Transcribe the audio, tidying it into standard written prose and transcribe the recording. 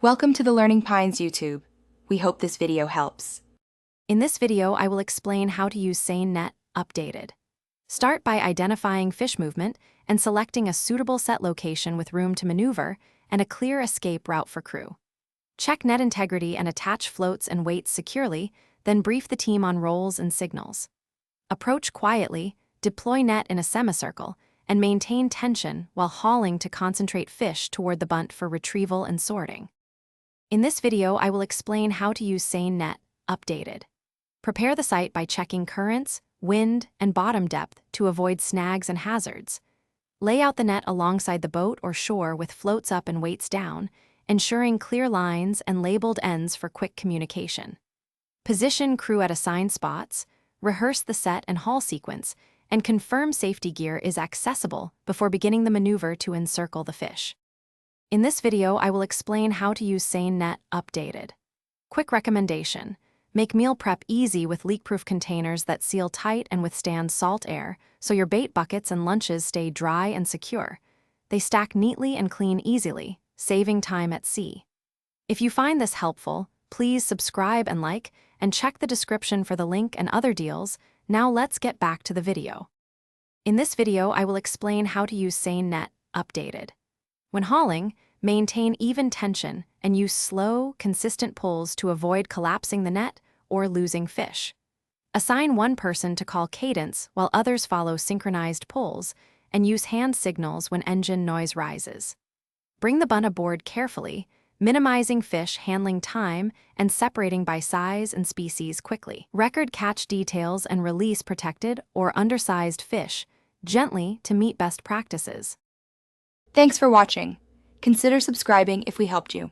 Welcome to the Learning Pines YouTube. We hope this video helps. In this video, I will explain how to use Seine Net updated. Start by identifying fish movement and selecting a suitable set location with room to maneuver and a clear escape route for crew. Check net integrity and attach floats and weights securely, then brief the team on roles and signals. Approach quietly, deploy net in a semicircle, and maintain tension while hauling to concentrate fish toward the bunt for retrieval and sorting. In this video, I will explain how to use Seine Net updated. Prepare the site by checking currents, wind, and bottom depth to avoid snags and hazards. Lay out the net alongside the boat or shore with floats up and weights down, ensuring clear lines and labeled ends for quick communication. Position crew at assigned spots, rehearse the set and haul sequence, and confirm safety gear is accessible before beginning the maneuver to encircle the fish. In this video, I will explain how to use Seine Net updated. Quick recommendation: make meal prep easy with leak-proof containers that seal tight and withstand salt air, so your bait buckets and lunches stay dry and secure. They stack neatly and clean easily, saving time at sea. If you find this helpful, please subscribe and like, and check the description for the link and other deals. Now let's get back to the video. In this video, I will explain how to use Seine Net updated. When hauling, maintain even tension and use slow, consistent pulls to avoid collapsing the net or losing fish. Assign one person to call cadence while others follow synchronized pulls, and use hand signals when engine noise rises. Bring the bunt aboard carefully, minimizing fish handling time and separating by size and species quickly. Record catch details and release protected or undersized fish gently to meet best practices. Thanks for watching. Consider subscribing if we helped you.